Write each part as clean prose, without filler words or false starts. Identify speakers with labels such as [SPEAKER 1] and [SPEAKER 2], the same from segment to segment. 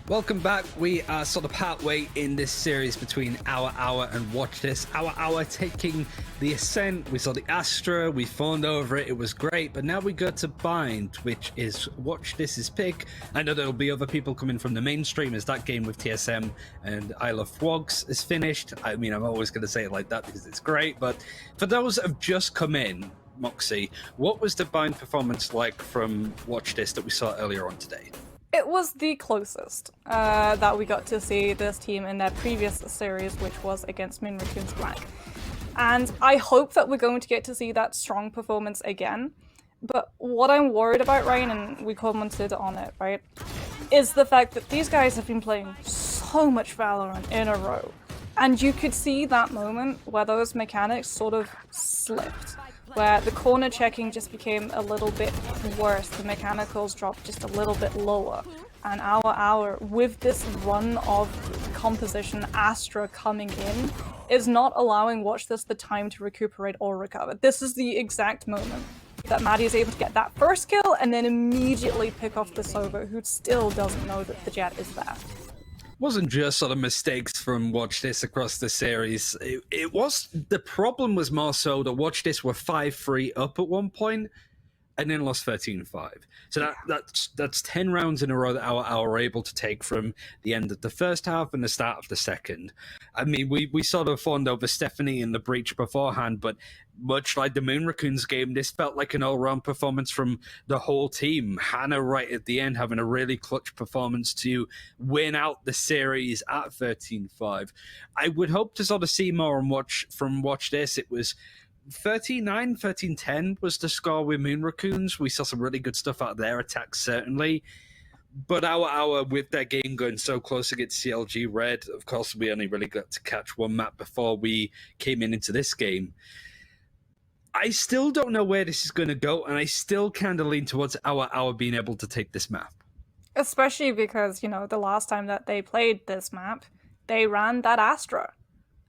[SPEAKER 1] Welcome back. We are sort of partway in this series between OWA OWA and Watch This. OWA OWA taking the Ascent. We saw the Astra. We fawned over it. It was great. But now we go to Bind, which is Watch This's pick. I know there'll be other people coming from the mainstream as that game with TSM and Isle of Fwogs is finished. I mean, I'm always going to say it like that because it's great. But for those that have just come in, Moxie, what was the Bind performance like from Watch This that we saw earlier on today?
[SPEAKER 2] It was the closest that we got to see this team in their previous series, which was against Moon Raccoons Black. And I hope that we're going to get to see that strong performance again. But what I'm worried about, Ryan, and we commented on it, right, is the fact that these guys have been playing so much Valorant in a row. And you could see that moment where those mechanics sort of slipped, where the corner checking just became a little bit worse, the mechanicals dropped just a little bit lower. And OWA OWA, with this run of composition Astra coming in, is not allowing Watch This the time to recuperate or recover. This is the exact moment that Maddie is able to get that first kill and then immediately pick off the Sova, who still doesn't know that the Jet is there.
[SPEAKER 1] Wasn't just sort of mistakes from Watch This across the series. It was, the problem was more so that Watch This were 5-3 up at one point and then lost 13-5. So that's 10 rounds in a row that OWA OWA were able to take from the end of the first half and the start of the second. I mean, we sort of fawned over Stephanie in the breach beforehand, but much like the Moon Raccoons game, this felt like an all-round performance from the whole team. Hannah right at the end having a really clutch performance to win out the series at 13-5. I would hope to sort of see more on from Watch This. It was 13-9, 13-10 was the score with Moon Raccoons. We saw some really good stuff out of their attacks, certainly. But OWA OWA, with their game going so close against CLG Red, of course, we only really got to catch one map before we came into this game. I still don't know where this is going to go, and I still kind of lean towards OWA OWA being able to take this map.
[SPEAKER 2] Especially because, you know, the last time that they played this map, they ran that Astra.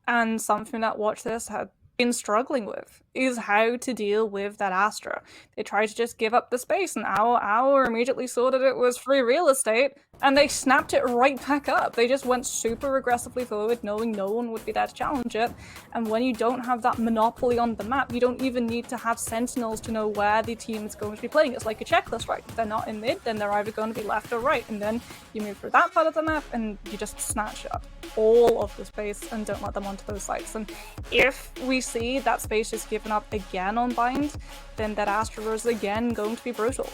[SPEAKER 2] And something that Watch This had been struggling with is how to deal with that Astra. They tried to just give up the space, and OWA OWA immediately saw that it was free real estate, and they snapped it right back up. They just went super aggressively forward, knowing no one would be there to challenge it. And when you don't have that monopoly on the map, you don't even need to have sentinels to know where the team is going to be playing. It's like a checklist, right? If they're not in mid, then they're either going to be left or right. And then you move through that part of the map, and you just snatch up all of the space and don't let them onto those sites. And if we see that space is given up again on Bind, then that Astra is again going to be brutal.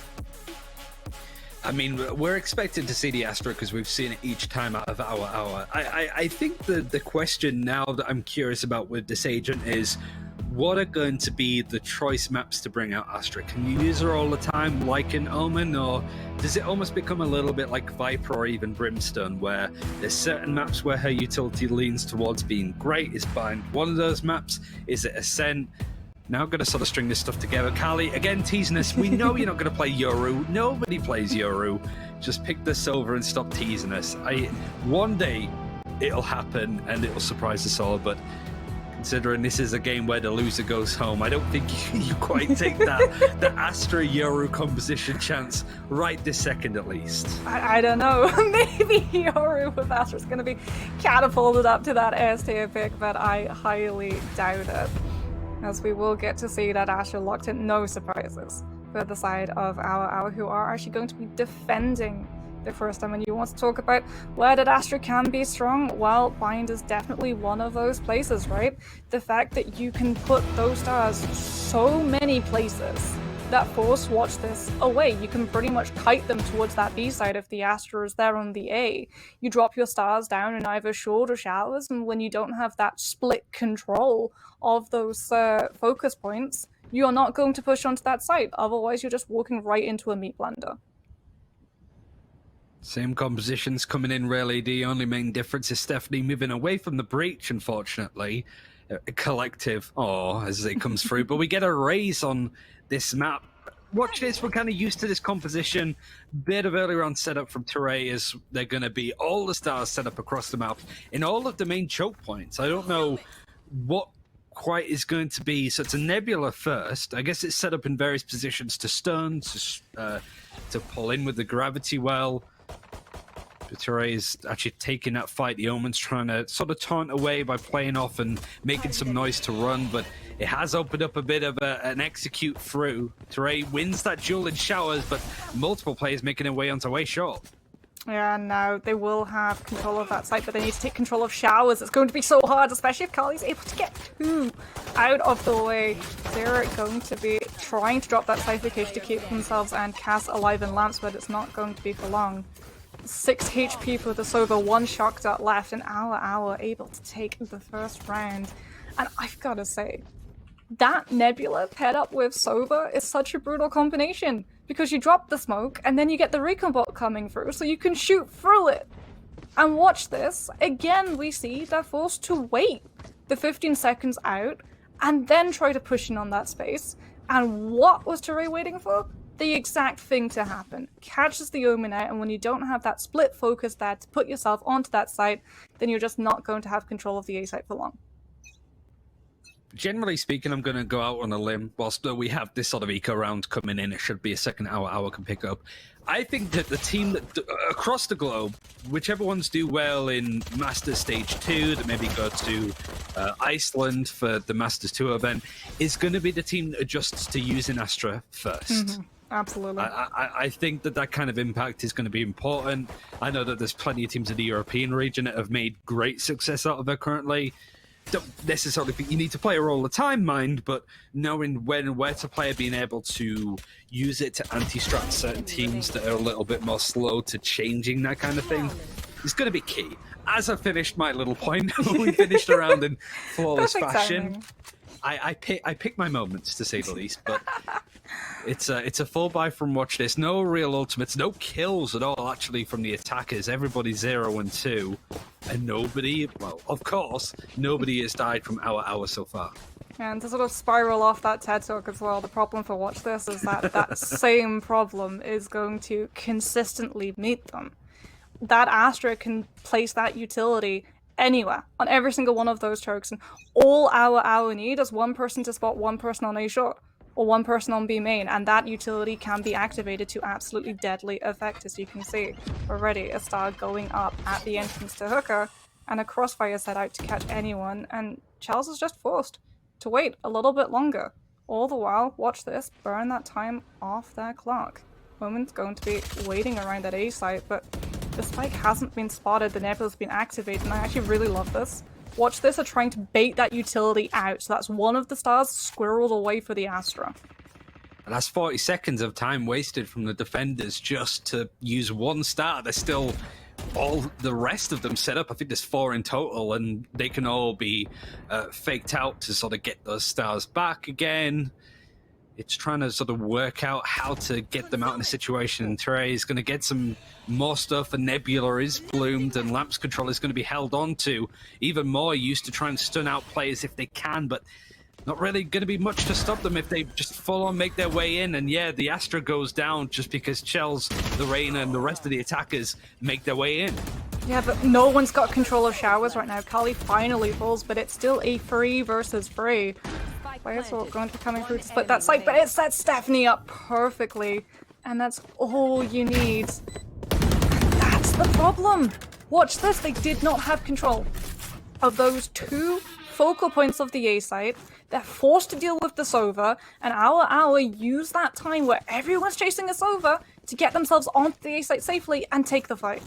[SPEAKER 1] I mean, we're expected to see the Astra because we've seen it each time out of OWA OWA. I think the question now that I'm curious about with this agent is, what are going to be the choice maps to bring out Astra? Can you use her all the time like an Omen, or does it almost become a little bit like Viper or even Brimstone, where there's certain maps where her utility leans towards being great? Is Bind one of those maps? Is it Ascent? Now I'm going to sort of string this stuff together. Carly, again, teasing us. We know you're not going to play Yoru. Nobody plays Yoru. Just pick this over and stop teasing us. One day it'll happen and it'll surprise us all, but considering this is a game where the loser goes home, I don't think you quite take that the Astra Yoru composition chance right this second at least.
[SPEAKER 2] I don't know. Maybe Yoru with Astra is going to be catapulted up to that S tier pick, but I highly doubt it, as we will get to see that Astra locked in. No surprises for the side of OWA OWA, who are actually going to be defending the first time. And you want to talk about where that Astra can be strong? Well, Bind is definitely one of those places, right? The fact that you can put those stars so many places that force Watch This away. You can pretty much kite them towards that B side if the Astra is there on the A. You drop your stars down in either short or showers, and when you don't have that split control of those focus points, you're not going to push onto that site. Otherwise, you're just walking right into a meat blender.
[SPEAKER 1] Same compositions coming in, really. The only main difference is Stephanie moving away from the breach, unfortunately. Collective, as it comes through. But we get a raise on this map. Watch This, we're kind of used to this composition. Bit of earlier on setup from Teray is they're going to be all the stars set up across the map in all of the main choke points. I don't know what quite is going to be. So it's a Nebula first. I guess it's set up in various positions to stun, to pull in with the gravity well. Ture's actually taking that fight. The Omen's trying to sort of taunt away by playing off and making some noise to run, but it has opened up a bit of an execute through. Ture wins that duel in showers, but multiple players making their way onto way short.
[SPEAKER 2] Yeah, no, they will have control of that site, but they need to take control of showers. It's going to be so hard, especially if Kali's able to get 2 out of the way. They're going to be trying to drop that Cypher Cage to keep themselves and Cass alive in lamps, but it's not going to be for long. 6 HP for the Sova, 1 shock dart left, and OWA able to take the first round. And I've got to say, that Nebula paired up with Sova is such a brutal combination. Because you drop the smoke, and then you get the recon bot coming through, so you can shoot through it. And watch this. Again, we see they're forced to wait the 15 seconds out, and then try to push in on that space. And what was Ture waiting for? The exact thing to happen. Catches the Omen out, and when you don't have that split focus there to put yourself onto that site, then you're just not going to have control of the A site for long.
[SPEAKER 1] Generally speaking, I'm going to go out on a limb. Whilst we have this sort of eco round coming in, it should be a second OWA can pick up. I think that the team that across the globe, whichever ones do well in Masters Stage 2, that maybe go to Iceland for the Masters 2 event, is going to be the team that adjusts to using Astra first.
[SPEAKER 2] Absolutely.
[SPEAKER 1] I think that kind of impact is going to be important. I know that there's plenty of teams in the European region that have made great success out of it currently. Don't necessarily think you need to play her all the time, mind, but knowing when and where to play her, being able to use it to anti-strat certain teams that are a little bit more slow to changing that kind of thing is going to be key. As I finished my little point, we finished around in flawless fashion. I pick my moments, to say the least, but it's a full buy from Watch This. No real ultimates, no kills at all, actually, from the attackers. Everybody 0 and 2, and nobody, well, of course, nobody has died from OWA so far.
[SPEAKER 2] And to sort of spiral off that TED Talk as well, the problem for Watch This is that that same problem is going to consistently meet them. That Astra can place that utility anywhere, on every single one of those chokes, and all OWA need is one person to spot one person on A short, or one person on B main, and that utility can be activated to absolutely deadly effect, as you can see. Already a star going up at the entrance to Hooker, and a crossfire set out to catch anyone, and Charles is just forced to wait a little bit longer. All the while, Watch This, burn that time off their clock. Omen's going to be waiting around that A site, but the spike hasn't been spotted, the Nebula's been activated, and I actually really love this. Watch This are trying to bait that utility out, so that's one of the stars squirreled away for the Astra.
[SPEAKER 1] And that's 40 seconds of time wasted from the defenders just to use one star. There's still all the rest of them set up. I think there's 4 in total, and they can all be faked out to sort of get those stars back again. It's trying to sort of work out how to get them out in a situation. And Ture is going to get some more stuff, and Nebula is bloomed, and Lamps control is going to be held on to even more, used to try and stun out players if they can, but not really going to be much to stop them if they just full on make their way in. And yeah, the Astra goes down just because Chels, the Reina, and the rest of the attackers make their way in.
[SPEAKER 2] Yeah, but no one's got control of showers right now. Kali finally falls, but it's still a 3 versus 3. Players are going to be coming through to split that site, but it sets Stephanie up perfectly. And that's all you need. That's the problem. Watch this, they did not have control of those 2 focal points of the A site. They're forced to deal with the Sova, and OWA use that time where everyone's chasing a Sova to get themselves onto the A site safely and take the fight.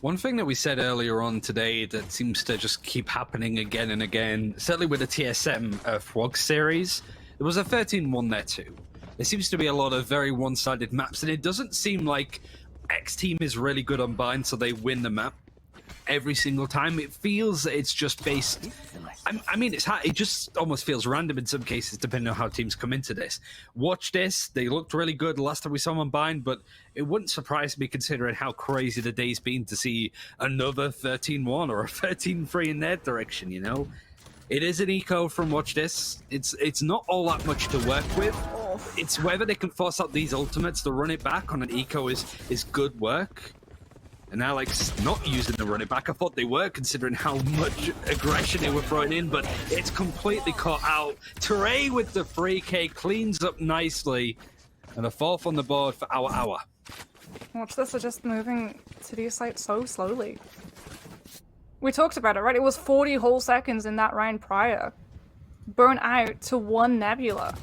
[SPEAKER 1] One thing that we said earlier on today that seems to just keep happening again and again, certainly with the TSM FWOG series, there was a 13-1 there too. There seems to be a lot of very one-sided maps, and it doesn't seem like X team is really good on bind, so they win the map every single time. It feels it's just based... I mean, it's hard. It just almost feels random in some cases, depending on how teams come into this. Watch This, they looked really good the last time we saw them on bind, but it wouldn't surprise me considering how crazy the day's been to see another 13-1 or a 13-3 in their direction, you know? It is an eco from Watch This. It's not all that much to work with. It's whether they can force out these ultimates to run it back on an eco is good work. And Alex not using the running back. I thought they were, considering how much aggression they were throwing in, but it's completely caught out. Ture with the 3K cleans up nicely, and a 4th on the board for OWA OWA.
[SPEAKER 2] Watch this, they're just moving to these sites so slowly. We talked about it, right? It was 40 whole seconds in that round prior. Burn out to 1 Nebula.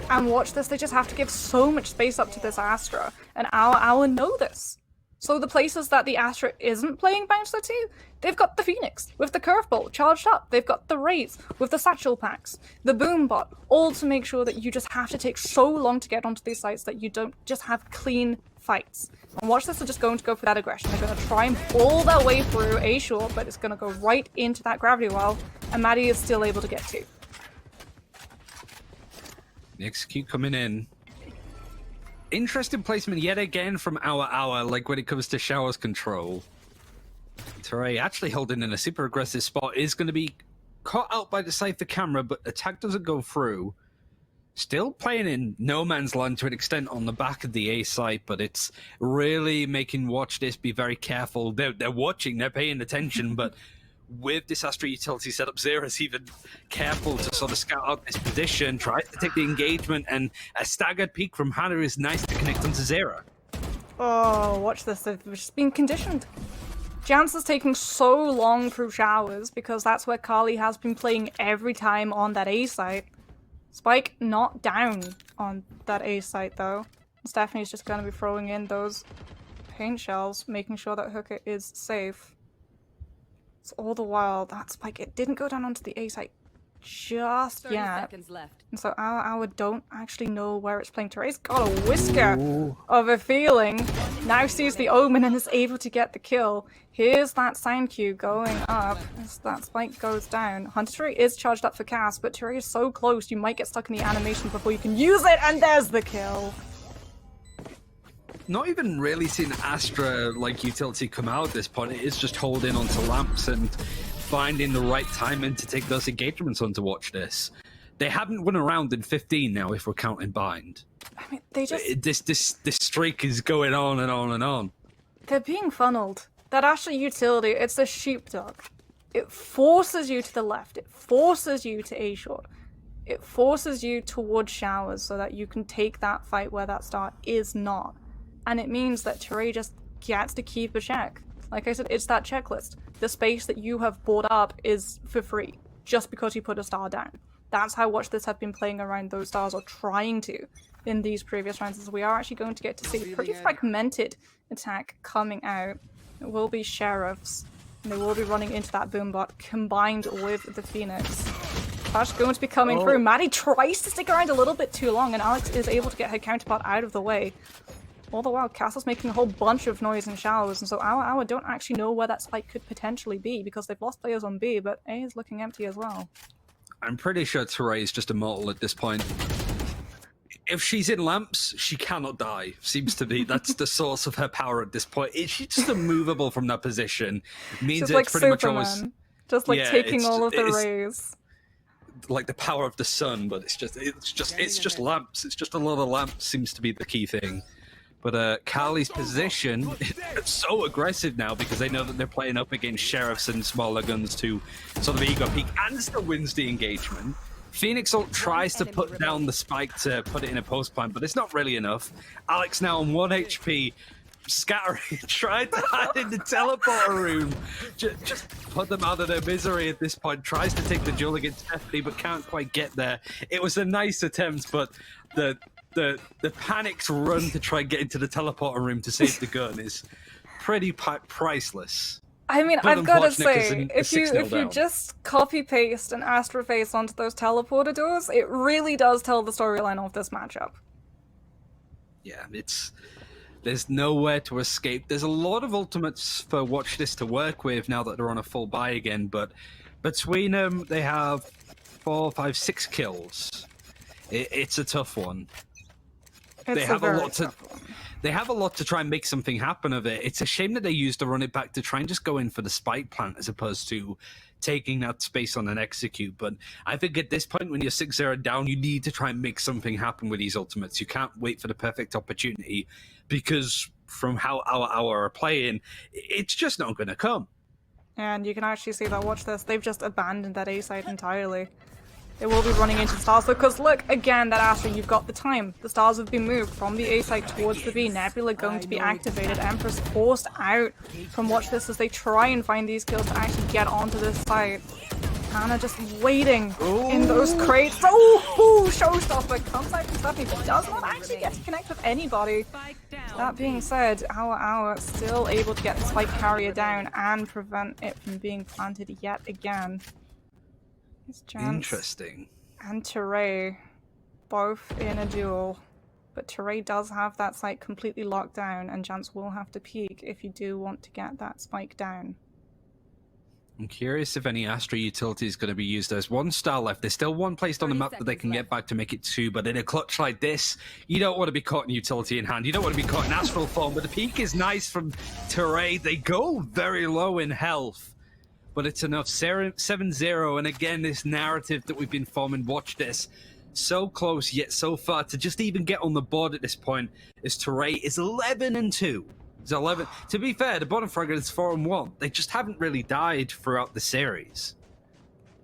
[SPEAKER 2] And watch this, they just have to give so much space up to this Astra. And OWA know this. So the places that the Astra isn't playing Bouncer to, they've got the Phoenix with the Curveball charged up. They've got the Rays with the Satchel Packs, the Boombot, all to make sure that you just have to take so long to get onto these sites that you don't just have clean fights. And watch this, they're just going to go for that aggression. They're going to try and pull their way through A short, but it's going to go right into that gravity well, and Maddie is still able to get to.
[SPEAKER 1] The execute coming in. Interesting placement yet again from OWA, like when it comes to Shower's control. Teray actually holding in a super aggressive spot, is going to be caught out by the Cypher camera, but attack doesn't go through. Still playing in no man's land to an extent on the back of the A site, but it's really making Watch This be very careful. They're watching, they're paying attention, but with this Astra utility setup, Zera's even careful to sort of scout out this position, tries to take the engagement, and a staggered peek from Hannah is nice to connect onto Zera.
[SPEAKER 2] Oh, watch this, they've just been conditioned. Jance is taking so long through Showers because that's where Carly has been playing every time on that A site. Spike not down on that A site though. Stephanie's just going to be throwing in those paint shells, making sure that Hooker is safe. So all the while, that Spike, it didn't go down onto the A site just
[SPEAKER 3] 30
[SPEAKER 2] yet.
[SPEAKER 3] seconds left.
[SPEAKER 2] And so OWA don't actually know where it's playing. Teray's got a whisker of a feeling. Now sees the Omen and is able to get the kill. Here's that sound cue going up as that Spike goes down. Hunter Teray is charged up for cast, but Teray is so close you might get stuck in the animation before you can use it, and there's the kill.
[SPEAKER 1] Not even really seeing Astra like utility come out at this point. It is just holding onto lamps and finding the right timing to take those engagements on to Watch This. They haven't won a round in 15 now, if we're counting bind.
[SPEAKER 2] I mean, they just...
[SPEAKER 1] This streak is going on and on and on.
[SPEAKER 2] They're being funneled. That Astra utility, it's a sheepdog. It forces you to the left. It forces you to A short. It forces you towards Showers so that you can take that fight where that star is not. And it means that Teray just gets to keep a check. Like I said, it's that checklist. The space that you have bought up is for free, just because you put a star down. That's how Watch This have been playing around those stars, or trying to, in these previous rounds. So we are actually going to get to see a pretty fragmented attack coming out. It will be Sheriffs, and they will be running into that Boombot, combined with the Phoenix. That's going to be coming through. Maddie tries to stick around a little bit too long, and Alex is able to get her counterpart out of the way. All the while, Castle's making a whole bunch of noise in Showers, and so OWA don't actually know where that spike could potentially be, because they've lost players on B, but A is looking empty as well.
[SPEAKER 1] I'm pretty sure Teray is just immortal at this point. If she's in lamps, she cannot die, seems to be. That's the source of her power at this point. She's just immovable from that position. Means
[SPEAKER 2] She's
[SPEAKER 1] it's
[SPEAKER 2] like
[SPEAKER 1] pretty
[SPEAKER 2] Superman,
[SPEAKER 1] much always...
[SPEAKER 2] just like
[SPEAKER 1] Yeah,
[SPEAKER 2] taking all of the
[SPEAKER 1] it's
[SPEAKER 2] rays.
[SPEAKER 1] like the power of the sun, but it's just lamps. It's just a lot of lamps seems to be the key thing. But Carly's position is so aggressive now because they know that they're playing up against Sheriffs and smaller guns to sort of ego peak, and still wins the engagement. Phoenix ult tries to put down the spike to put it in a post plant, but it's not really enough. Alex now on 1 HP, scattering, trying to hide in the teleporter room. Just put them out of their misery at this point. Tries to take the duel against Stephanie, but can't quite get there. It was a nice attempt, but the panic's run to try and get into the teleporter room to save the gun is pretty priceless.
[SPEAKER 2] I mean,
[SPEAKER 1] But
[SPEAKER 2] I've got to
[SPEAKER 1] unfortunate 'cause
[SPEAKER 2] say,
[SPEAKER 1] it's
[SPEAKER 2] if you just copy paste an Astra face onto those teleporter doors, it really does tell the storyline of this matchup.
[SPEAKER 1] Yeah, there's nowhere to escape. There's a lot of ultimates for Watch This to work with now that they're on a full buy again, but between them, they have 4, 5, 6 kills. It's a tough one. They have a lot to try and make something happen of it. It's a shame that they used to run it back to try and just go in for the spike plant as opposed to taking that space on an execute. But I think at this point, when you're 6-0 down, you need to try and make something happen with these ultimates. You can't wait for the perfect opportunity, because from how OWA are playing, it's just not going to come.
[SPEAKER 2] And you can actually see that, watch this, they've just abandoned that A site entirely. They will be running into stars because look, again, that Astra, you've got the time. The stars have been moved from the A site towards the B. Nebula going to be activated. Empress forced out from Watch This as they try and find these kills to actually get onto this site. Hannah just waiting in those crates. Oh, showstopper comes out from Stephanie, but does not actually get to connect with anybody. That being said, OWA still able to get the spike carrier down and prevent it from being planted yet again.
[SPEAKER 1] Interesting.
[SPEAKER 2] And Teray, both in a duel. But Teray does have that site completely locked down, and Jance will have to peek if you do want to get that spike down.
[SPEAKER 1] I'm curious if any Astra utility is going to be used. There's one star left. There's still one placed on the map that they can get back to make it 2, but in a clutch like this, you don't want to be caught in utility in hand. You don't want to be caught in astral form, but the peek is nice from Teray. They go very low in health, but it's enough. 7-0, and again, this narrative that we've been forming, Watch This, so close yet so far to just even get on the board at this point, as Teray is 11-2. It's 11. To be fair, the bottom fragment is 4-1. They just haven't really died throughout the series.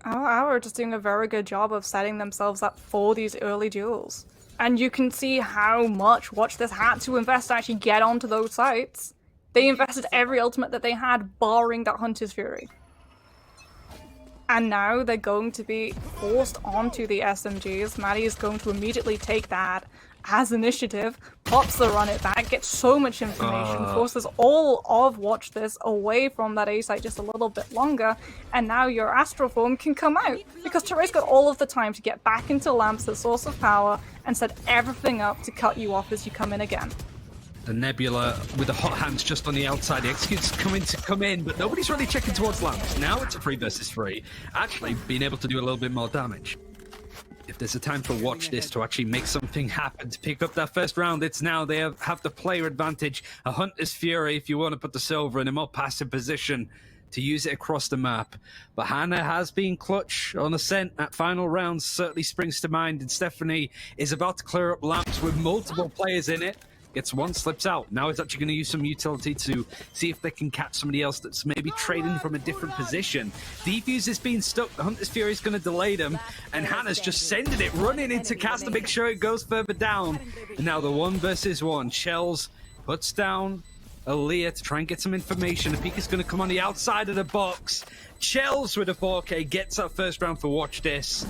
[SPEAKER 2] OWA are just doing a very good job of setting themselves up for these early duels. And you can see how much Watch This had to invest to actually get onto those sites. They invested every ultimate that they had, barring that Hunter's Fury. And now they're going to be forced onto the SMGs. Maddie is going to immediately take that as initiative, pops the run it back, gets so much information, forces all of Watch This away from that A site just a little bit longer, and now your Astral Form can come out, because Teray's got all of the time to get back into Lamps, the source of power, and set everything up to cut you off as you come in again.
[SPEAKER 1] The Nebula with the hot hands just on the outside. The Execute's come in, but nobody's really checking towards Lamps. Now it's a 3 versus 3. Actually being able to do a little bit more damage. If there's a time for Watch This to actually make something happen, to pick up that first round, it's now. They have the player advantage. A Hunter's Fury, if you want to put the silver in a more passive position, to use it across the map. But Hannah has been clutch on Ascent. That final round certainly springs to mind, and Stephanie is about to clear up Lamps with multiple players in it. Gets one, slips out. Now it's actually going to use some utility to see if they can catch somebody else that's maybe trading from a different position. Defuse is being stuck. The Hunter's Fury is going to delay them, and Hannah's just sending it, running into Cass to make sure it goes further down. And now the 1 versus 1. Shells puts down Aaliyah to try and get some information. The peek is going to come on the outside of the box. Shells with a 4K gets that first round for Watch This.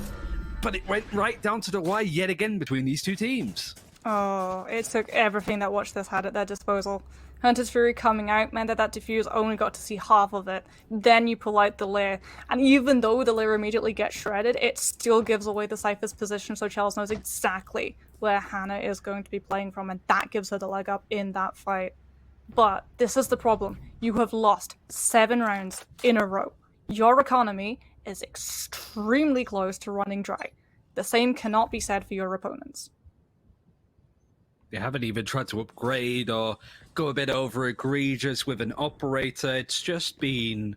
[SPEAKER 1] But it went right down to the wire yet again between these two teams.
[SPEAKER 2] Oh, it took everything that Watch This had at their disposal. Hunter's Fury coming out meant that diffuse only got to see half of it. Then you pull out the Leer, and even though the Leer immediately gets shredded, it still gives away the Cypher's position, so Charles knows exactly where Hannah is going to be playing from, and that gives her the leg up in that fight. But this is the problem. You have lost 7 rounds in a row. Your economy is extremely close to running dry. The same cannot be said for your opponents.
[SPEAKER 1] They haven't even tried to upgrade or go a bit over egregious with an operator. It's just been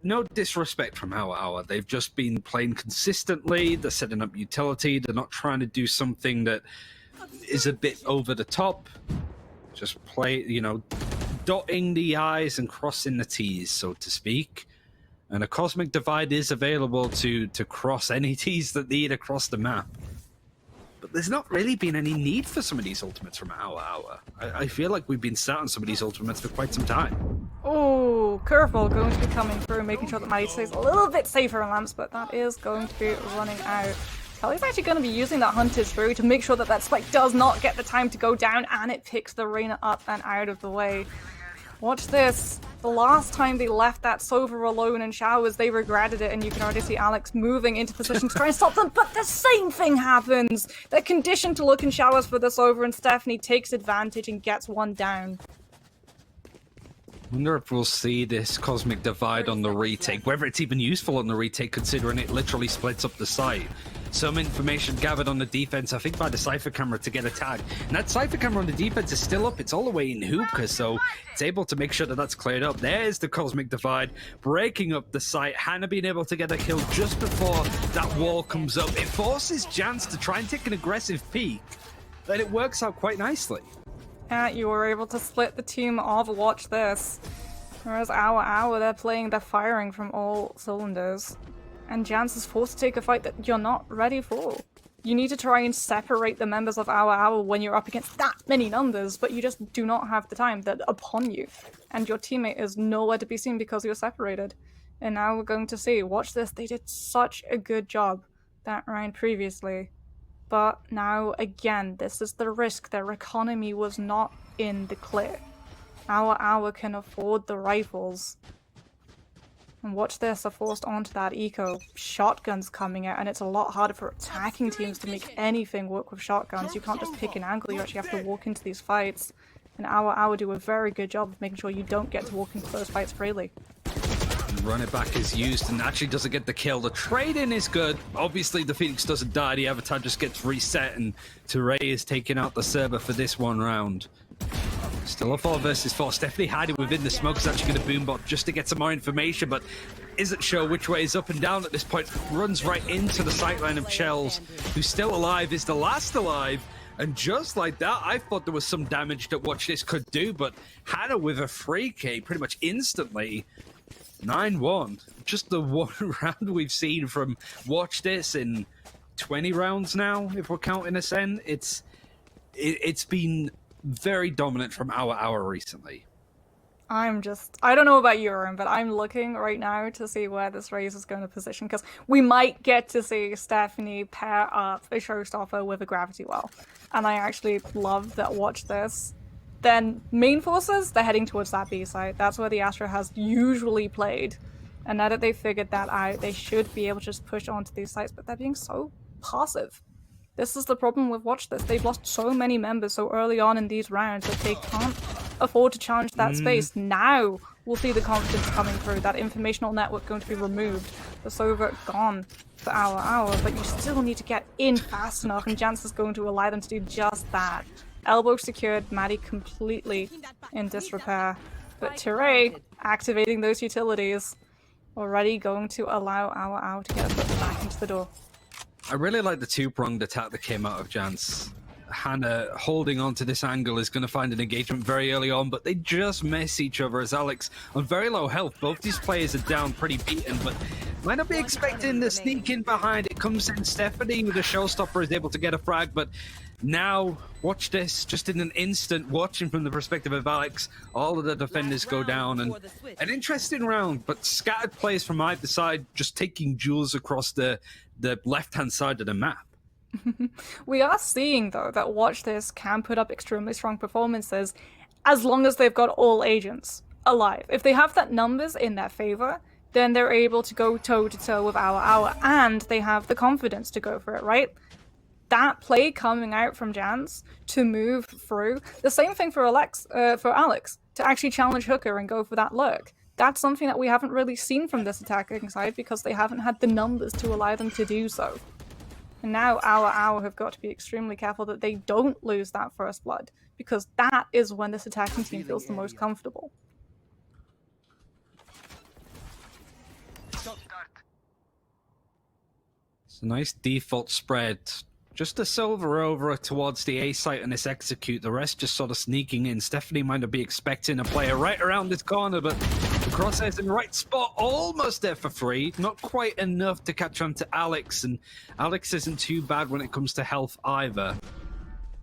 [SPEAKER 1] no disrespect from OWA. They've just been playing consistently. They're setting up utility. They're not trying to do something that is a bit over the top. Just play, you know, dotting the I's and crossing the T's, so to speak. And a Cosmic Divide is available to cross any T's that need across the map. But there's not really been any need for some of these ultimates from OWA. I feel like we've been sat on some of these ultimates for quite some time.
[SPEAKER 2] Oh, curveball going to be coming through, making sure that Maddie stays a little bit safer in Lamps, but that is going to be running out. Kelly's actually going to be using that Hunter's Fury to make sure that that spike does not get the time to go down, and it picks the Reyna up and out of the way. Watch this. The last time they left that Sova alone in showers, they regretted it, and you can already see Alex moving into position to try and stop them, but the same thing happens! They're conditioned to look in showers for the Sova, and Stephanie takes advantage and gets one down.
[SPEAKER 1] I wonder if we'll see this Cosmic Divide on the retake, whether it's even useful on the retake, considering it literally splits up the site. Some information gathered on the defense, I think by the Cypher camera to get a tag. And that Cypher camera on the defense is still up. It's all the way in Hookah, so it's able to make sure that that's cleared up. There's the Cosmic Divide, breaking up the site. Hannah being able to get a kill just before that wall comes up. It forces Jance to try and take an aggressive peek, but it works out quite nicely.
[SPEAKER 2] You were able to split the team off. Watch this. Whereas OWA, they're firing from all cylinders. And Jans is forced to take a fight that you're not ready for. You need to try and separate the members of OWA OWA when you're up against that many numbers, but you just do not have the time. They're upon you. And your teammate is nowhere to be seen because you're separated. And now we're going to see. Watch this. They did such a good job that round previously. But now, again, this is the risk. Their economy was not in the clear. OWA OWA can afford the rifles. And watch this, they're forced onto that eco. Shotguns coming out, and it's a lot harder for attacking teams to make anything work with shotguns. You can't just pick an angle, you actually have to walk into these fights. And OWA OWA do a very good job of making sure you don't get to walk into those fights freely.
[SPEAKER 1] Run it back is used and actually doesn't get the kill. The trade-in is good. Obviously, the Phoenix doesn't die. The avatar just gets reset, and Teray is taking out the server for this one round. Still a 4 versus 4. Stephanie hiding within the smoke is actually going to boombot just to get some more information, but isn't sure which way is up and down at this point. Runs right into the sightline of Chels, who's still alive, is the last alive. And just like that, I thought there was some damage that Watch This could do, but Hannah with a free K pretty much instantly. 9-1. Just the one round we've seen from Watch This in 20 rounds now, if we're counting us in. It's been very dominant from OWA OWA recently.
[SPEAKER 2] I don't know about you, Aaron, but I'm looking right now to see where this race is going to position, because we might get to see Stephanie pair up a showstopper with a gravity well. And I actually love that. Watch This. Then main forces, they're heading towards that B site. That's where the Astra has usually played. And now that they've figured that out, they should be able to just push onto these sites, but they're being so passive. This is the problem with Watch This. They've lost so many members so early on in these rounds that they can't afford to challenge that space. Now we'll see the confidence coming through, that informational network going to be removed, the Sovert gone for OWA OWA, but you still need to get in fast enough, and Jans is going to allow them to do just that. Elbow secured, Maddie completely in disrepair, but Teray activating those utilities, already going to allow OWA OWA to get a foot back into the door.
[SPEAKER 1] I really like the two-pronged attack that came out of Jans. Hannah holding on to this angle is going to find an engagement very early on, but they just miss each other as Alex on very low health. Both these players are down pretty beaten, but might not be expecting the sneak in behind. It comes in Stephanie with a showstopper, is able to get a frag, but now Watch This, just in an instant, watching from the perspective of Alex, all of the defenders go down, and an interesting round, but scattered players from either side just taking duels across the left-hand side of the map.
[SPEAKER 2] We are seeing, though, that Watch This can put up extremely strong performances as long as they've got all agents alive. If they have that numbers in their favor, then they're able to go toe-to-toe with OWA OWA, and they have the confidence to go for it, right? That play coming out from Jans to move through, the same thing for Alex, to actually challenge Hooker and go for that lurk. That's something that we haven't really seen from this attacking side because they haven't had the numbers to allow them to do so. And now OWA OWA have got to be extremely careful that they don't lose that first blood, because that is when this attacking team feels the most comfortable.
[SPEAKER 1] It's a nice default spread. Just a silver over towards the A site and this execute. The rest just sort of sneaking in. Stephanie might not be expecting a player right around this corner, but the crosshair's in the right spot. Almost there for free. Not quite enough to catch on to Alex, and Alex isn't too bad when it comes to health either.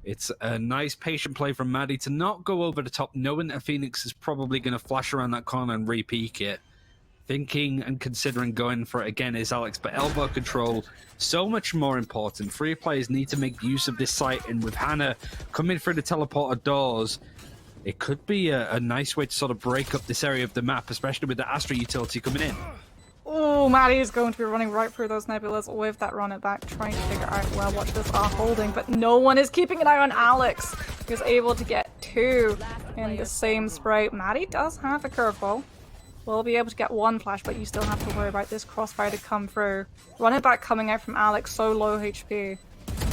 [SPEAKER 1] It's a nice patient play from Maddie to not go over the top, knowing that Phoenix is probably going to flash around that corner and re-peek it. Thinking and considering going for it again is Alex, but elbow control, so much more important. Free players need to make use of this site, and with Hannah coming through the teleporter doors, it could be a nice way to sort of break up this area of the map, especially with the Astra utility coming in.
[SPEAKER 2] Oh, Maddie is going to be running right through those nebulas with that run it back, trying to figure out where Watch This are holding, but no one is keeping an eye on Alex, who's able to get two in the same spray. Maddie does have a curveball. We'll be able to get one flash, but you still have to worry about this crossfire to come through. Run it back coming out from Alex, so low HP.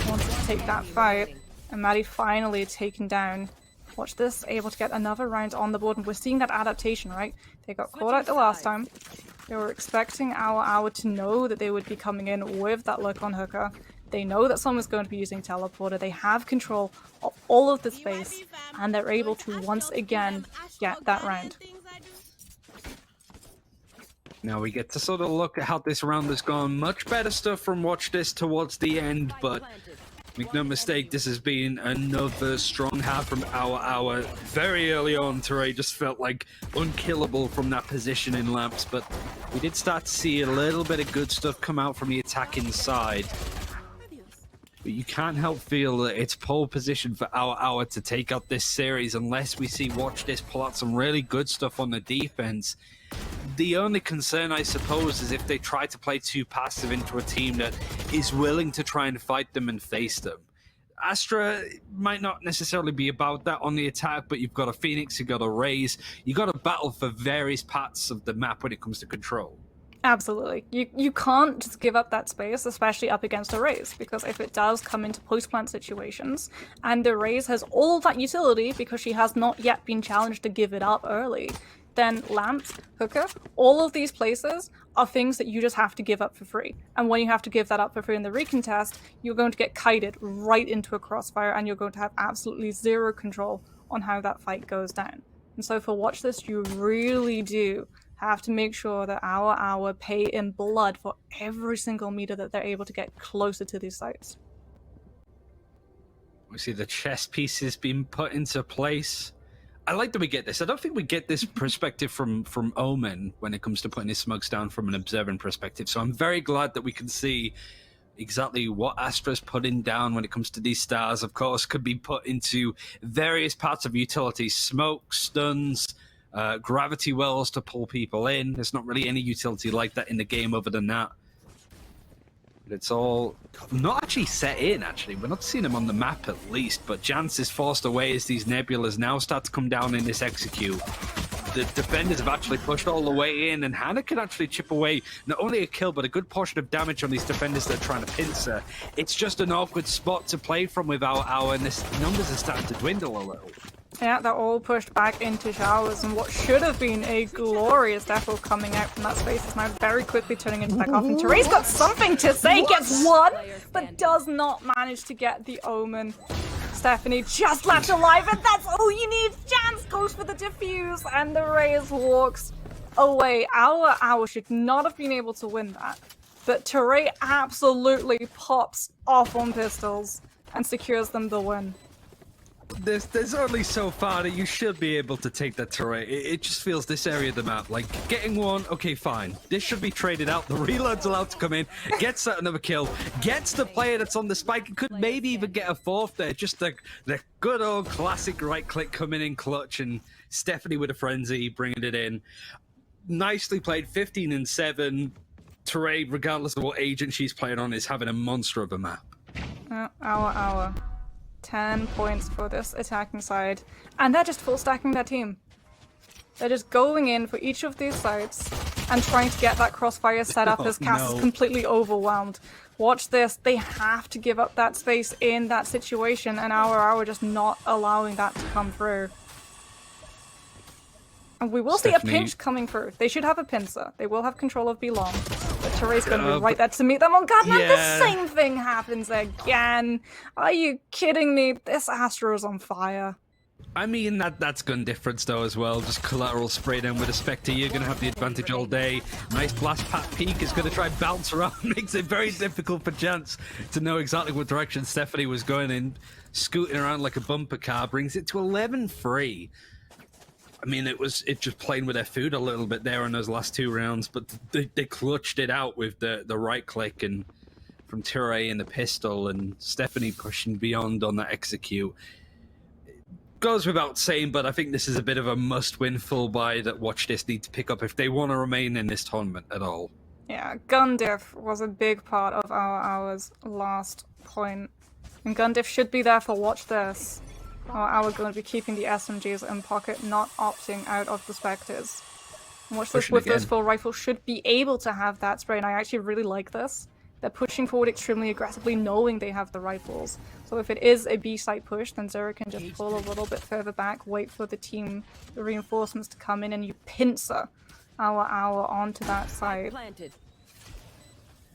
[SPEAKER 2] Wants to take that fight, and Maddie finally taken down. Watch This, able to get another round on the board, and we're seeing that adaptation, right? They got caught out the last time. They were expecting OWA OWA to know that they would be coming in with that look on Hooker. They know that someone's going to be using teleporter. They have control of all of the space, and they're able to once again get that round.
[SPEAKER 1] Now we get to sort of look at how this round has gone. Much better stuff from Watch This towards the end, but make no mistake, this has been another strong half from OWA OWA. Very early on, Teray just felt like unkillable from that position in lamps, but we did start to see a little bit of good stuff come out from the attacking side. But you can't help feel that it's pole position for OWA OWA to take out this series unless we see Watch This pull out some really good stuff on the defense. The only concern, I suppose, is if they try to play too passive into a team that is willing to try and fight them and face them. Astra might not necessarily be about that on the attack, but you've got a Phoenix, you've got a Raze, you've got to battle for various parts of the map when it comes to control.
[SPEAKER 2] Absolutely. You can't just give up that space, especially up against a Raze, because if it does come into post-plant situations, and the Raze has all that utility because she has not yet been challenged to give it up early, then Lamps, Hooker, all of these places are things that you just have to give up for free. And when you have to give that up for free in the recontest, you're going to get kited right into a crossfire, and you're going to have absolutely zero control on how that fight goes down. And so for Watch This, you really do have to make sure that OWA OWA pay in blood for every single meter that they're able to get closer to these sites.
[SPEAKER 1] We see the chess pieces being put into place. I like that we get this. I don't think we get this perspective from Omen when it comes to putting his smokes down from an observing perspective. So I'm very glad that we can see exactly what Astra's putting down when it comes to these stars. Of course, could be put into various parts of utility. Smoke, stuns, gravity wells to pull people in. There's not really any utility like that in the game other than that. But it's all not actually set in, actually. We're not seeing them on the map at least, but Jance is forced away as these nebulas now start to come down in this execute. The defenders have actually pushed all the way in, and Hannah can actually chip away not only a kill, but a good portion of damage on these defenders that are trying to pincer. It's just an awkward spot to play from with OWA OWA, and the numbers are starting to dwindle a little.
[SPEAKER 2] Yeah, they're all pushed back into showers, and what should have been a glorious defo coming out from that space is now very quickly turning into back off. And Teray's got something to say, gets one, but does not manage to get the Omen. Stephanie just left alive, and that's all you need. Jance goes for the defuse, and the Raze walks away. OWA OWA should not have been able to win that, but Teray absolutely pops off on pistols and secures them the win.
[SPEAKER 1] There's only so far that you should be able to take that Teray. It just feels this area of the map, like getting one, okay, fine. This should be traded out. The reload's allowed to come in, gets that another kill, gets the player that's on the spike, and could maybe even get a fourth there. Just the good old classic right click coming in clutch, and Stephanie with a frenzy, bringing it in. Nicely played, 15 and 7. Teray, regardless of what agent she's playing on, is having a monster of a map.
[SPEAKER 2] OWA OWA. 10 points for this attacking side, and they're just full stacking their team. They're just going in for each of these sites and trying to get that crossfire set up as Cass is completely overwhelmed. Watch this, they have to give up that space in that situation, and OWA OWA just not allowing that to come through. And we will see a pinch coming through. They should have a pincer. They will have control of B long. But Teray's going to be right there to meet them on guard. And the same thing happens again. Are you kidding me? This Astra is on fire.
[SPEAKER 1] I mean, that's gun difference though as well. Just collateral spray down with a Spectre. You're going to have the advantage all day. Nice blast pat peek is going to try and bounce around. Makes it very difficult for Jance to know exactly what direction Stephanie was going in. Scooting around like a bumper car. Brings it to 11-3. I mean, it just playing with their food a little bit there in those last two rounds, but they clutched it out with the right click and from Teray and the pistol, and Stephanie pushing beyond on that execute. Goes without saying, but I think this is a bit of a must-win full buy that Watch This need to pick up if they want to remain in this tournament at all.
[SPEAKER 2] Yeah, gun diff was a big part of OWA OWA's last point, and gun diff should be there for Watch This. OWA OWA going to be keeping the SMGs in pocket, not opting out of the Spectres. Watch This with those full rifles should be able to have that spray, and I actually really like this. They're pushing forward extremely aggressively, knowing they have the rifles. So if it is a B-site push, then Zero can just pull a little bit further back, wait for the reinforcements to come in, and you pincer OWA OWA onto that side.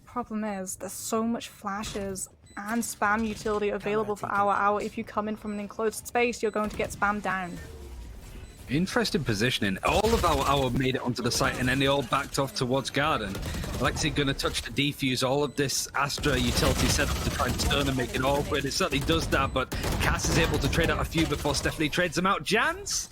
[SPEAKER 2] Problem is, there's so much flashes and spam utility available for OWA OWA. If you come in from an enclosed space, you're going to get spammed down.
[SPEAKER 1] Interesting positioning. All of our made it onto the site, and then they all backed off towards Garden. Alexi going to touch the defuse. All of this Astra utility set up to try and stun and make it awkward. It certainly does that, but Cass is able to trade out a few before Stephanie trades them out. Jans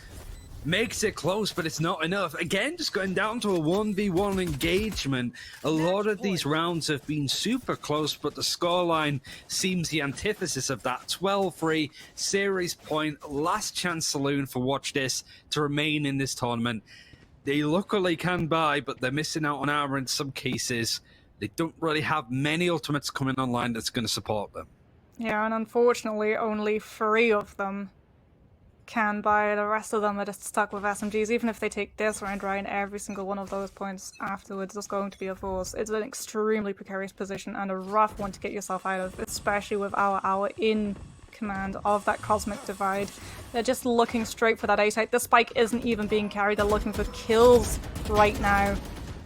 [SPEAKER 1] makes it close, but it's not enough. Again, just going down to a 1v1 engagement. A lot of these rounds have been super close, but the scoreline seems the antithesis of that. 12-3, series point, last chance saloon for Watch This to remain in this tournament. They luckily can buy, but they're missing out on armor in some cases. They don't really have many ultimates coming online that's going to support them.
[SPEAKER 2] Yeah, and unfortunately, only 3 of them can buy. The rest of them are just stuck with SMGs. Even if they take this round right, and every single one of those points afterwards is going to be a force. It's an extremely precarious position and a rough one to get yourself out of, especially with OWA OWA in command of that cosmic divide. They're just looking straight for that A-site. The spike isn't even being carried. They're looking for kills right now.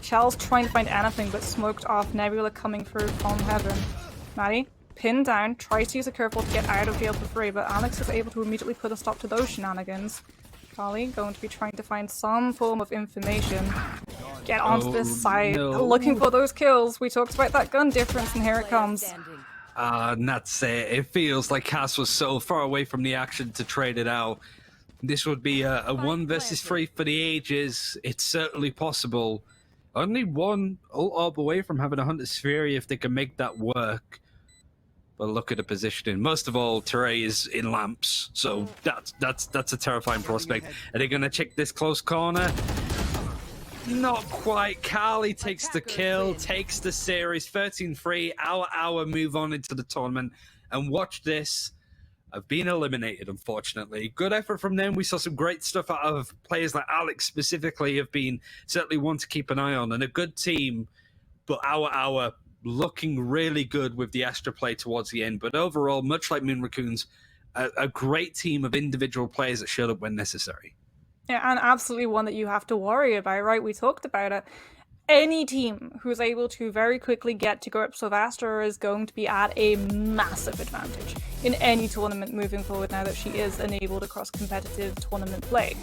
[SPEAKER 2] Shell's trying to find anything but smoked off Nebula coming through from heaven. Maddie pinned down, tries to use a curveball to get out of field for free, but Alex is able to immediately put a stop to those shenanigans. Carly going to be trying to find some form of information. Get onto this side, looking for those kills. We talked about that gun difference, and here it comes.
[SPEAKER 1] And that's it. It feels like Cass was so far away from the action to trade it out. This would be a 1 versus 3 for the ages. It's certainly possible. Only one ult orb away from having a Hunter's Fury if they can make that work. But look at the positioning. Most of all, Teray is in lamps, so that's a terrifying prospect. Are they going to check this close corner? Not quite. Carly takes the kill, takes the series. 13-3. OWA OWA move on into the tournament. And Watch This have been eliminated, unfortunately. Good effort from them. We saw some great stuff out of players like Alex specifically have been certainly one to keep an eye on. And a good team, but OWA OWA looking really good with the Astra play towards the end. But overall, much like Moon Raccoons, a great team of individual players that showed up when necessary.
[SPEAKER 2] Yeah, and absolutely one that you have to worry about, right? We talked about it. Any team who's able to very quickly get to grips with Astra is going to be at a massive advantage in any tournament moving forward now that she is enabled across competitive tournament play.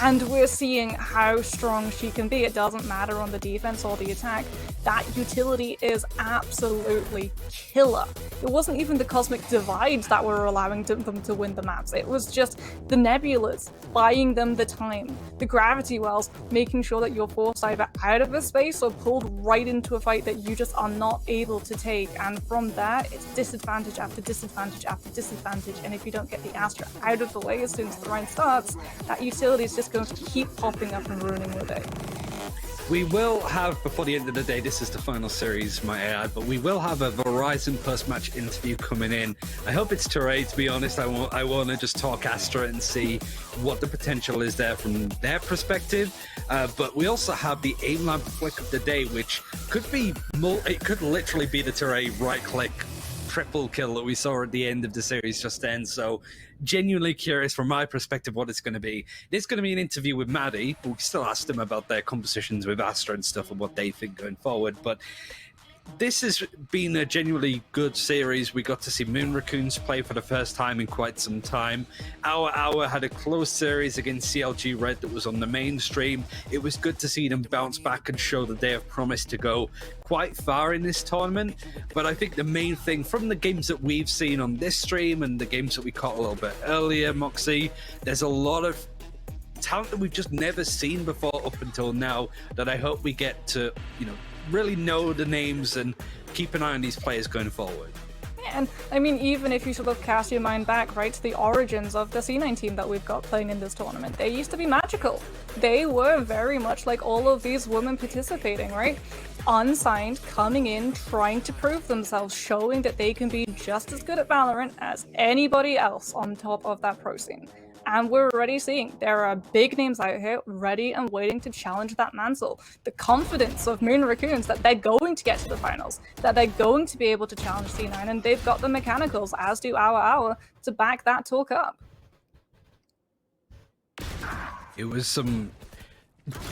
[SPEAKER 2] And we're seeing how strong she can be. It doesn't matter on the defense or the attack. That utility is absolutely killer. It wasn't even the cosmic divides that were allowing them to win the maps. It was just the nebulas buying them the time. The gravity wells making sure that you're forced either out of a space or pulled right into a fight that you just are not able to take. And from there, it's disadvantage after disadvantage after disadvantage. And if you don't get the Astra out of the way as soon as the round starts, that utility is just going to keep popping up and ruining your day.
[SPEAKER 1] We will have, before the end of the day, this is the final series, might I add, but we will have a Verizon post-match interview coming in. I hope it's Teray, to be honest. I want to just talk Astra and see what the potential is there from their perspective. But we also have the aim lab flick of the day, which could be, it could literally be the Teray right-click triple kill that we saw at the end of the series just then. So genuinely curious from my perspective what it's going to be. It's going to be an interview with Maddie. We still asked them about their compositions with Astra and stuff and what they think going forward. But this has been a genuinely good series. We got to see Moon Raccoons play for the first time in quite some time. OWA OWA had a close series against CLG Red that was on the mainstream. It was good to see them bounce back and show that they have promised to go quite far in this tournament. But I think the main thing from the games that we've seen on this stream and the games that we caught a little bit earlier, Moxie, there's a lot of talent that we've just never seen before up until now that I hope we get to, really know the names and keep an eye on these players going forward.
[SPEAKER 2] Yeah, and I mean, even if you sort of cast your mind back, right, to the origins of the C9 team that we've got playing in this tournament, they used to be magical. They were very much like all of these women participating, right? Unsigned, coming in, trying to prove themselves, showing that they can be just as good at Valorant as anybody else on top of that pro scene. And we're already seeing there are big names out here ready and waiting to challenge that mantle. The confidence of Moon Raccoons that they're going to get to the finals, that they're going to be able to challenge C9, and they've got the mechanicals, as do OWA OWA, to back that talk up.
[SPEAKER 1] It was some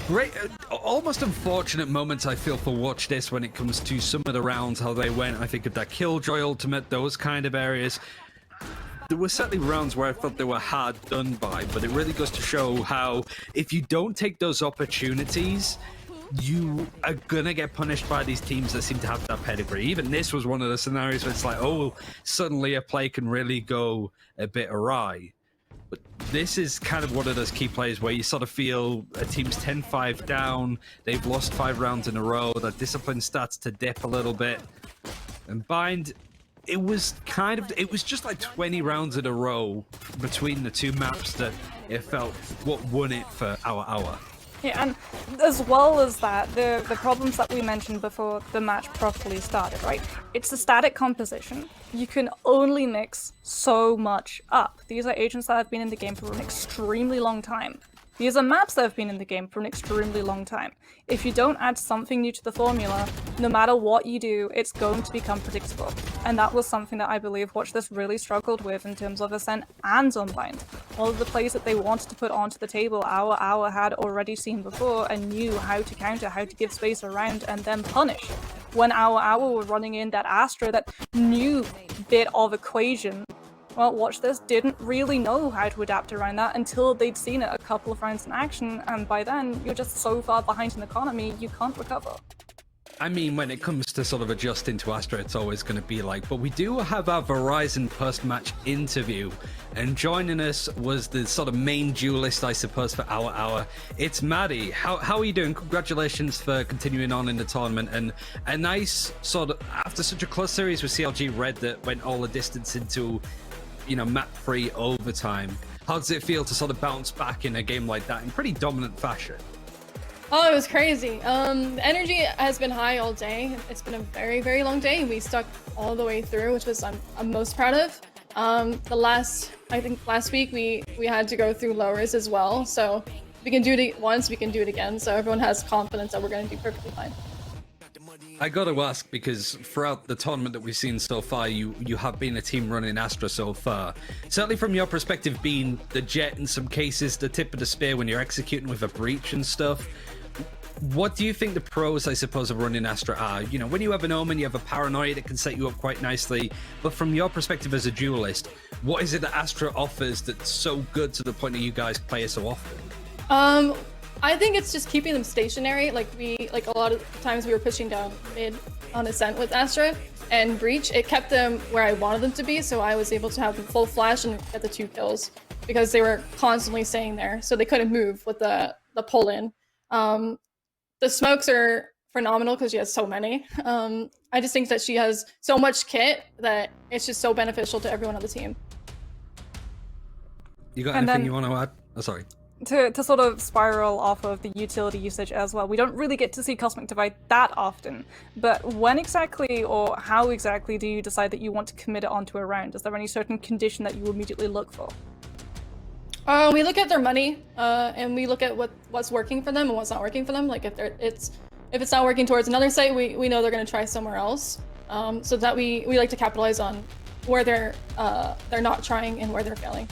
[SPEAKER 1] great, almost unfortunate moments, I feel, for Watch This when it comes to some of the rounds, how they went. I think of that Killjoy ultimate, those kind of areas. there were certainly rounds where I felt they were hard done by, but it really goes to show how if you don't take those opportunities, you are gonna get punished by these teams that seem to have that pedigree. Even this was one of the scenarios where it's like, oh, suddenly a play can really go a bit awry. But this is kind of one of those key plays where you sort of feel a team's 10-5 down, they've lost 5 rounds in a row, their discipline starts to dip a little bit. And Bind, it was just like 20 rounds in a row between the two maps that it felt what won it for OWA OWA.
[SPEAKER 2] Yeah, and as well as that, the problems that we mentioned before the match properly started, right? It's a static composition. You can only mix so much up. These are agents that have been in the game for an extremely long time. These are maps that have been in the game for an extremely long time. If you don't add something new to the formula, no matter what you do, it's going to become predictable. And that was something that I believe Watch This really struggled with in terms of Ascent and Unbind. All of the plays that they wanted to put onto the table, OWA OWA had already seen before and knew how to counter, how to give space around and then punish. When OWA OWA were running in that Astra, that new bit of equation, well, Watch This didn't really know how to adapt around that until they'd seen it a couple of rounds in action, and by then, you're just so far behind in the economy, you can't recover.
[SPEAKER 1] I mean, when it comes to sort of adjusting to Astra, it's always going to be like, but we do have our Verizon post-match interview, and joining us was the sort of main duelist, I suppose, for OWA OWA. It's Maddie. How are you doing? Congratulations for continuing on in the tournament, and a nice sort of, after such a close series with CLG Red that went all the distance into, you know, map-free overtime. How does it feel to sort of bounce back in a game like that in pretty dominant fashion?
[SPEAKER 3] Oh, it was crazy. The energy has been high all day. It's been a very, very long day. We stuck all the way through, which was I'm most proud of. I think last week we had to go through lowers as well. So we can do it once, we can do it again. So everyone has confidence that we're going to do perfectly fine.
[SPEAKER 1] I got to ask, because throughout the tournament that we've seen so far, you have been a team running Astra so far. Certainly from your perspective, being the Jet in some cases, the tip of the spear when you're executing with a breach and stuff. What do you think the pros, I suppose, of running Astra are? You know, when you have an Omen, you have a Paranoid, it can set you up quite nicely. But from your perspective as a duelist, what is it that Astra offers that's so good to the point that you guys play it so often?
[SPEAKER 3] I think it's just keeping them stationary. Like a lot of times we were pushing down mid on Ascent with Astra and Breach. It kept them where I wanted them to be, so I was able to have the full flash and get the 2 kills because they were constantly staying there, so they couldn't move with the pull in. The smokes are phenomenal because she has so many. I just think that she has so much kit that it's just so beneficial to everyone on the team.
[SPEAKER 1] You got anything you want to add? Oh, sorry.
[SPEAKER 2] To sort of spiral off of the utility usage as well, we don't really get to see Cosmic Divide that often, but when exactly or how exactly do you decide that you want to commit it onto a round? Is there any certain condition that you immediately look for?
[SPEAKER 3] We look at their money, and we look at what's working for them and what's not working for them. Like if it's not working towards another site, we know they're going to try somewhere else. So that we like to capitalize on where they're not trying and where they're failing.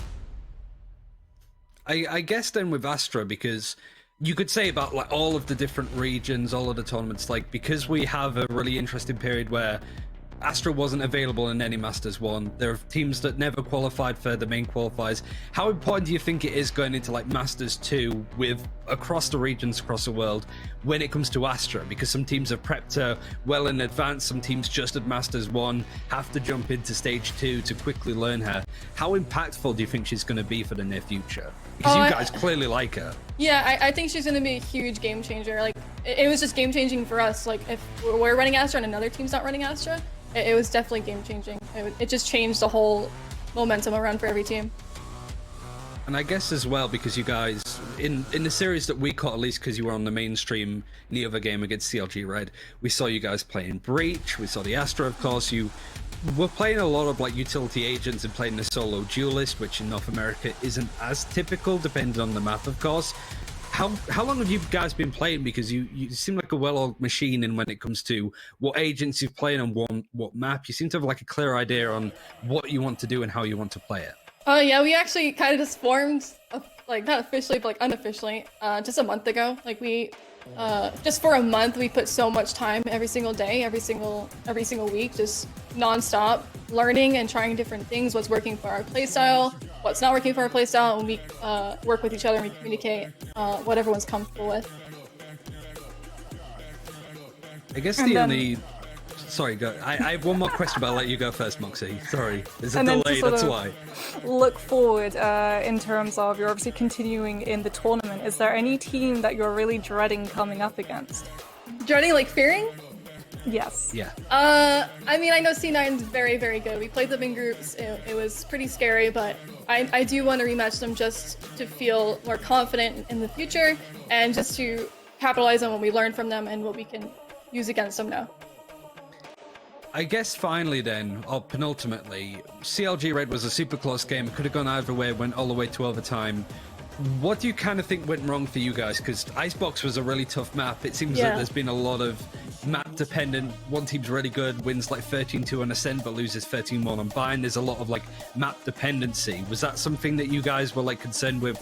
[SPEAKER 1] I guess then with Astra, because you could say about like all of the different regions, all of the tournaments, like because we have a really interesting period where Astra wasn't available in any Masters 1. There are teams that never qualified for the main qualifiers. How important do you think it is going into like Masters 2 with across the regions, across the world, when it comes to Astra? Because some teams have prepped her well in advance. Some teams just at Masters 1 have to jump into stage 2 to quickly learn her. How impactful do you think she's going to be for the near future? Because you guys clearly like her.
[SPEAKER 3] Yeah, I think she's going to be a huge game changer. Like it was just game changing for us. Like if we're running Astra and another team's not running Astra, it was definitely game changing. It just changed the whole momentum around for every team.
[SPEAKER 1] And I guess as well, because you guys, in the series that we caught, at least because you were on the mainstream in the other game against CLG Red, we saw you guys playing Breach, we saw the Astra, of course. You were playing a lot of like utility agents and playing the solo duelist, which in North America isn't as typical, depending on the map, of course. How long have you guys been playing? Because you seem like a well-oiled machine, and when it comes to what agents you've played on what map, you seem to have like a clear idea on what you want to do and how you want to play it.
[SPEAKER 3] Oh yeah, we actually kind of just formed like not officially, but like unofficially, just a month ago. Like we, just for a month, we put so much time every single day, every single week, just nonstop learning and trying different things. What's working for our playstyle, what's not working for our playstyle, and we work with each other and we communicate what everyone's comfortable with.
[SPEAKER 1] I guess the only... Sorry, go. I have one more question, but I'll let you go first, Moxie. Sorry, there's a delay, that's why.
[SPEAKER 2] Look forward in terms of you're obviously continuing in the tournament. Is there any team that you're really dreading coming up against?
[SPEAKER 3] Dreading, like fearing?
[SPEAKER 2] Yes.
[SPEAKER 1] Yeah.
[SPEAKER 3] I mean, I know C9's very, very good. We played them in groups. It was pretty scary, but I do want to rematch them just to feel more confident in the future and just to capitalize on what we learned from them and what we can use against them now.
[SPEAKER 1] I guess finally then, or penultimately, CLG Red was a super close game. It could have gone either way, went all the way to overtime. What do you kind of think went wrong for you guys? Because Icebox was a really tough map. It seems that there's been a lot of map dependent. One team's really good, wins like 13-2 on Ascent, but loses 13-1 on Bind. There's a lot of like map dependency. Was that something that you guys were like concerned with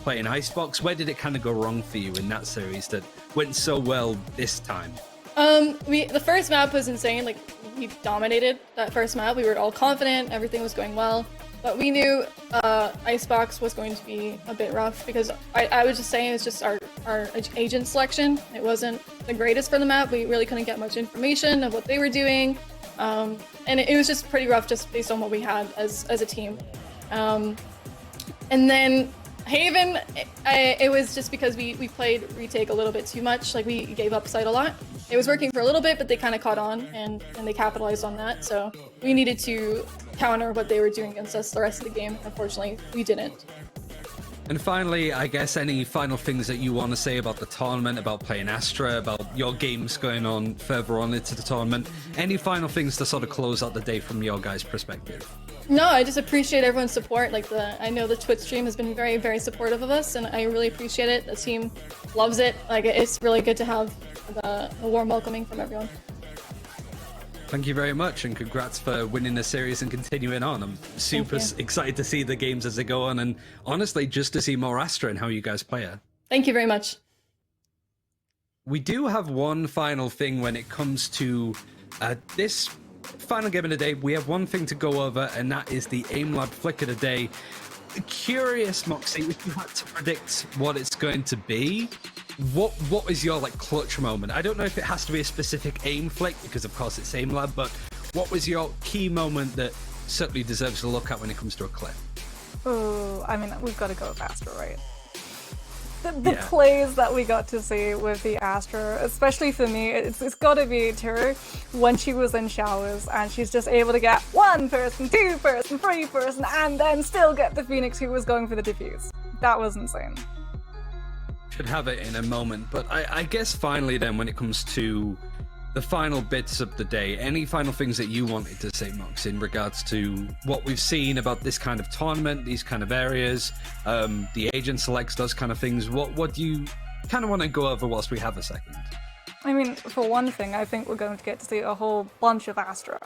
[SPEAKER 1] playing Icebox? Where did it kind of go wrong for you in that series that went so well this time?
[SPEAKER 3] The first map was insane. Like, we dominated that first map. We were all confident, everything was going well. But we knew Icebox was going to be a bit rough because I was just saying it's just our agent selection. It wasn't the greatest for the map. We really couldn't get much information of what they were doing. And it was just pretty rough just based on what we had as a team. And then Haven, it was just because we played retake a little bit too much. Like, we gave up site a lot. It was working for a little bit, but they kind of caught on and they capitalized on that. So we needed to counter what they were doing against us the rest of the game. Unfortunately, we didn't.
[SPEAKER 1] And finally, I guess any final things that you want to say about the tournament, about playing Astra, about your games going on further on into the tournament? Any final things to sort of close out the day from your guys' perspective?
[SPEAKER 3] No, I just appreciate everyone's support. Like, I know the Twitch stream has been very, very supportive of us, and I really appreciate it. The team loves it. Like, it's really good to have the warm welcoming from everyone.
[SPEAKER 1] Thank you very much, and congrats for winning the series and continuing on. I'm super excited to see the games as they go on, and honestly, just to see more Astra and how you guys play it.
[SPEAKER 3] Thank you very much.
[SPEAKER 1] We do have one final thing when it comes to this final game of the day. We have one thing to go over, and that is the AimLab Flick of the Day. Curious, Moxie, if you had to predict what it's going to be, what was your like clutch moment? I don't know if it has to be a specific aim flick because of course it's AimLab, but what was your key moment that certainly deserves to look at when it comes to a clip?
[SPEAKER 2] Oh, I mean, we've got to go with Astra, right? The plays that we got to see with the Astra, especially for me, it's got to be Turu when she was in showers and she's just able to get 1 person, 2 person, 3 person, and then still get the Phoenix who was going for the defuse. That was insane.
[SPEAKER 1] Should have it in a moment, but I guess finally then when it comes to the final bits of the day, any final things that you wanted to say, Mox, in regards to what we've seen about this kind of tournament, these kind of areas, the agent selects, those kind of things. What do you kind of want to go over whilst we have a second?
[SPEAKER 2] I mean, for one thing, I think we're going to get to see a whole bunch of Astra.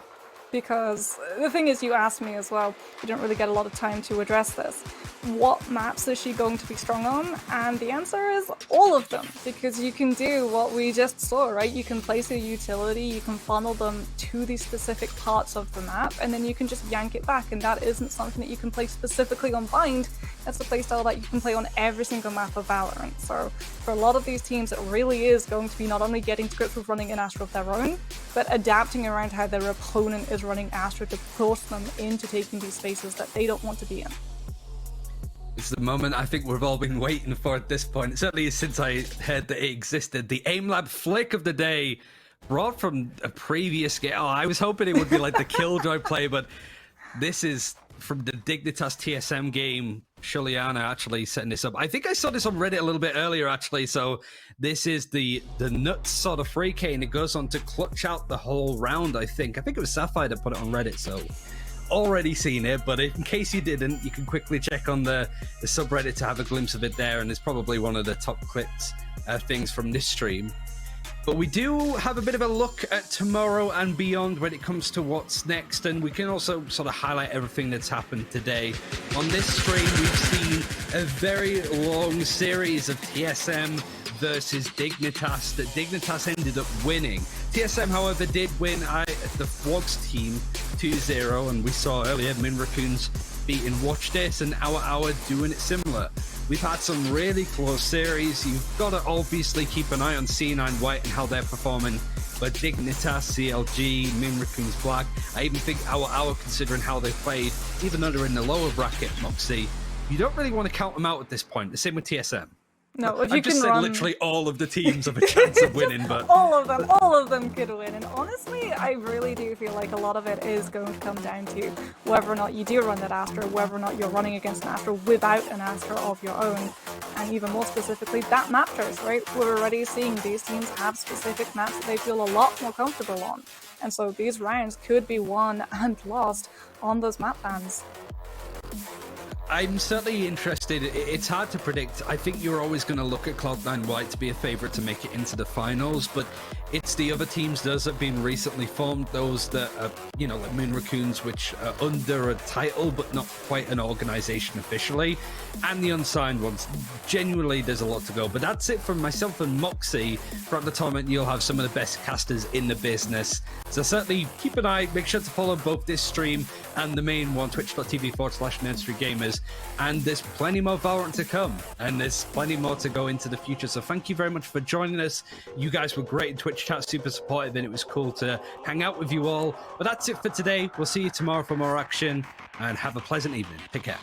[SPEAKER 2] Because the thing is, you asked me as well, we didn't really get a lot of time to address this. What maps is she going to be strong on? And the answer is all of them, because you can do what we just saw, right? You can place a utility, you can funnel them to the specific parts of the map, and then you can just yank it back, and that isn't something that you can play specifically on Bind. That's a playstyle that you can play on every single map of Valorant. So for a lot of these teams, it really is going to be not only getting to grips with running an Astra of their own, but adapting around how their opponent is running Astra to force them into taking these spaces that they don't want to be in.
[SPEAKER 1] It's the moment I think we've all been waiting for at this point. Certainly since I heard that it existed. The AimLab Flick of the Day, brought from a previous game. Oh, I was hoping it would be like the Killjoy play, but this is from the Dignitas TSM game. Shuliana actually setting this up. I think I saw this on Reddit a little bit earlier, actually. So this is the nuts sort of free K, and it goes on to clutch out the whole round, I think. I think it was Sapphire that put it on Reddit, so already seen it. But in case you didn't, you can quickly check on the subreddit to have a glimpse of it there, and it's probably one of the top clips things from this stream. But we do have a bit of a look at tomorrow and beyond when it comes to what's next, and we can also sort of highlight everything that's happened today. On this stream, we've seen a very long series of TSM versus Dignitas that Dignitas ended up winning. TSM, however, did win the Wogs team 2-0, and we saw earlier Min Raccoons beating Watch This and OWA OWA doing it similar. We've had some really close series. You've got to obviously keep an eye on C9 White and how they're performing. But Dignitas, CLG, Min Raccoons Black, I even think OWA OWA, considering how they played, even though they're in the lower bracket, Moxie, you don't really want to count them out at this point. The same with TSM.
[SPEAKER 2] No, if
[SPEAKER 1] I
[SPEAKER 2] you
[SPEAKER 1] just
[SPEAKER 2] can
[SPEAKER 1] said
[SPEAKER 2] run
[SPEAKER 1] literally all of the teams have a chance of winning, but
[SPEAKER 2] all of them could win. And honestly, I really do feel like a lot of it is going to come down to whether or not you do run that Astra, whether or not you're running against an Astra without an Astra of your own, and even more specifically, that map choice, right? We're already seeing these teams have specific maps that they feel a lot more comfortable on, and so these rounds could be won and lost on those map bans.
[SPEAKER 1] I'm certainly interested. It's hard to predict. I think you're always going to look at Cloud9 White to be a favorite to make it into the finals, but it's the other teams, those that have been recently formed, those that are, you know, like Min Raccoons, which are under a title but not quite an organization officially, and the unsigned ones. Genuinely, there's a lot to go, but that's it from myself and Moxie. Throughout the tournament, you'll have some of the best casters in the business, so certainly keep an eye. Make sure to follow both this stream and the main one, twitch.tv/NerdStreetGamers. And there's plenty more Valorant to come, and there's plenty more to go into the future. So thank you very much for joining us. You guys were great in Twitch chat, super supportive, and it was cool to hang out with you all. But that's it for today. We'll see you tomorrow for more action, and have a pleasant evening. Take care.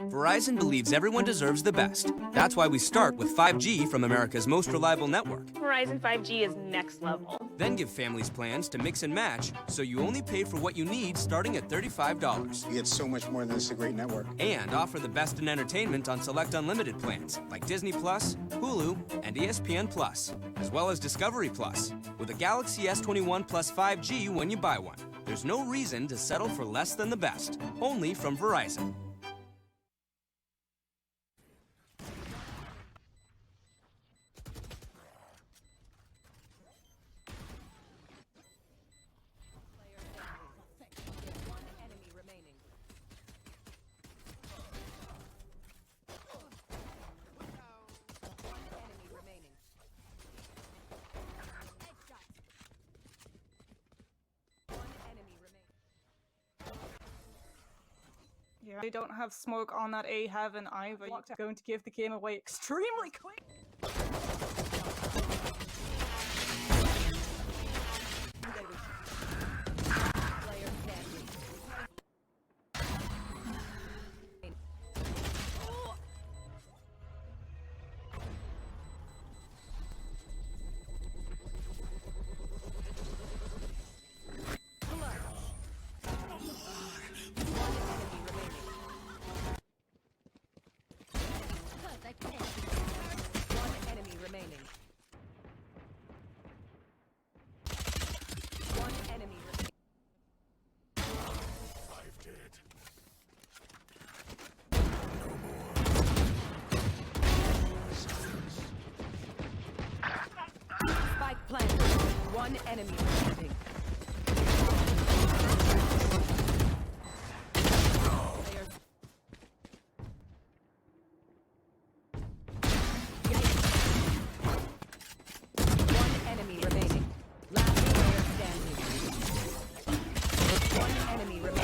[SPEAKER 4] Verizon believes everyone deserves the best. That's why we start with 5G from America's most reliable network.
[SPEAKER 5] Verizon 5G is next level.
[SPEAKER 4] Then give families plans to mix and match, so you only pay for what you need starting at $35.
[SPEAKER 6] You get so much more than this, a great network.
[SPEAKER 4] And offer the best in entertainment on select unlimited plans, like Disney+, Hulu, and ESPN+, as well as Discovery+, with a Galaxy S21 Plus 5G when you buy one. There's no reason to settle for less than the best, only from Verizon.
[SPEAKER 2] Yeah, they don't have smoke on that A heaven either. You're going to give the game away extremely quick.
[SPEAKER 5] One enemy remaining. One enemy remaining. Last player standing. One enemy remaining.